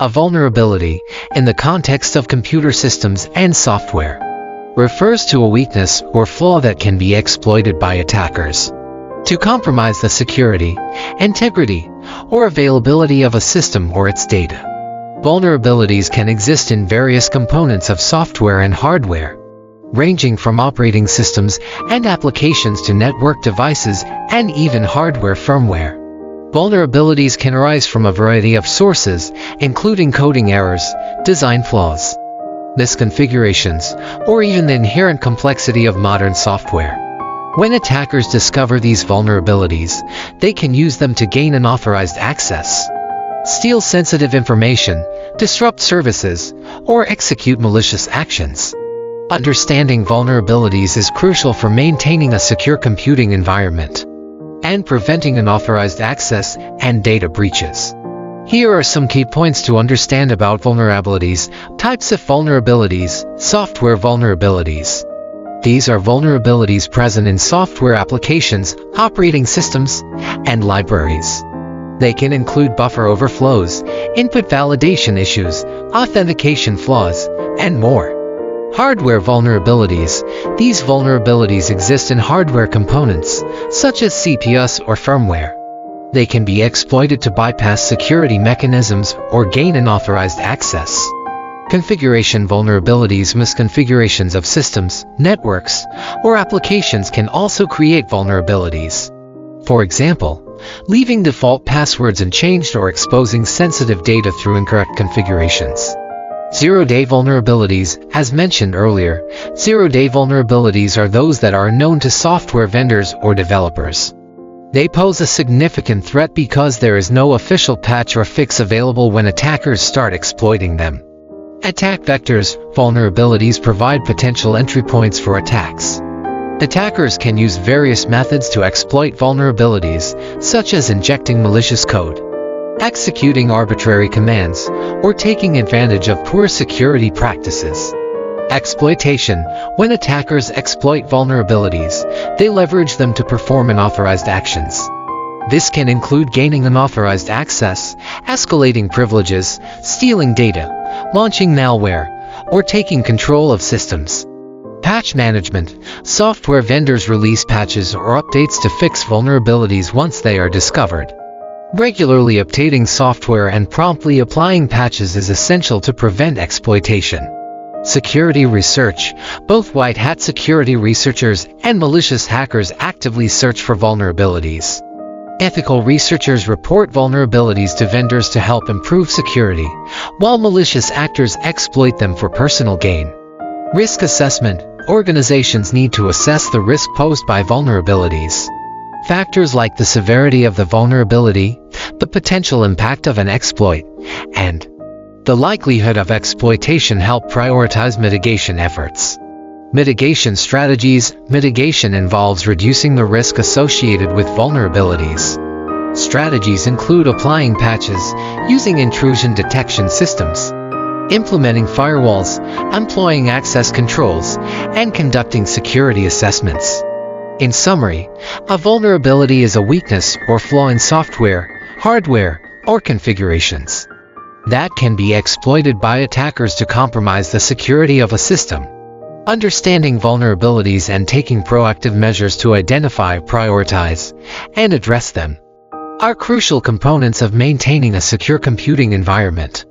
A vulnerability, in the context of computer systems and software, refers to a weakness or flaw that can be exploited by attackers to compromise the security, integrity, or availability of a system or its data. Vulnerabilities can exist in various components of software and hardware, ranging from operating systems and applications to network devices and even hardware firmware. Vulnerabilities can arise from a variety of sources, including coding errors, design flaws, misconfigurations, or even the inherent complexity of modern software. When attackers discover these vulnerabilities, they can use them to gain unauthorized access, steal sensitive information, disrupt services, or execute malicious actions. Understanding vulnerabilities is crucial for maintaining a secure computing environment and preventing unauthorized access and data breaches. Here are some key points to understand about vulnerabilities. Types of vulnerabilities. Software vulnerabilities. These are vulnerabilities present in software applications, operating systems, and libraries. They can include buffer overflows, input validation issues, authentication flaws, and more. Hardware vulnerabilities. These vulnerabilities exist in hardware components, such as CPUs or firmware. They can be exploited to bypass security mechanisms or gain unauthorized access. Configuration vulnerabilities. Misconfigurations of systems, networks, or applications can also create vulnerabilities. For example, leaving default passwords unchanged or exposing sensitive data through incorrect configurations. Zero-day vulnerabilities. As mentioned earlier, zero-day vulnerabilities are those that are unknown to software vendors or developers. They pose a significant threat because there is no official patch or fix available when attackers start exploiting them. Attack vectors. Vulnerabilities provide potential entry points for attacks. Attackers can use various methods to exploit vulnerabilities, such as injecting malicious code, executing arbitrary commands, or taking advantage of poor security practices. Exploitation. When attackers exploit vulnerabilities, they leverage them to perform unauthorized actions. This can include gaining unauthorized access, escalating privileges, stealing data, launching malware, or taking control of systems. Patch management. Software vendors release patches or updates to fix vulnerabilities once they are discovered. Regularly updating software and promptly applying patches is essential to prevent exploitation. Security research. Both white-hat security researchers and malicious hackers actively search for vulnerabilities. Ethical researchers report vulnerabilities to vendors to help improve security, while malicious actors exploit them for personal gain. Risk assessment. Organizations need to assess the risk posed by vulnerabilities. Factors like the severity of the vulnerability, the potential impact of an exploit, and the likelihood of exploitation help prioritize mitigation efforts. Mitigation strategies. Mitigation involves reducing the risk associated with vulnerabilities. Strategies include applying patches, using intrusion detection systems, implementing firewalls, employing access controls, and conducting security assessments. In summary, a vulnerability is a weakness or flaw in software, hardware, or configurations that can be exploited by attackers to compromise the security of a system. Understanding vulnerabilities and taking proactive measures to identify, prioritize, and address them are crucial components of maintaining a secure computing environment.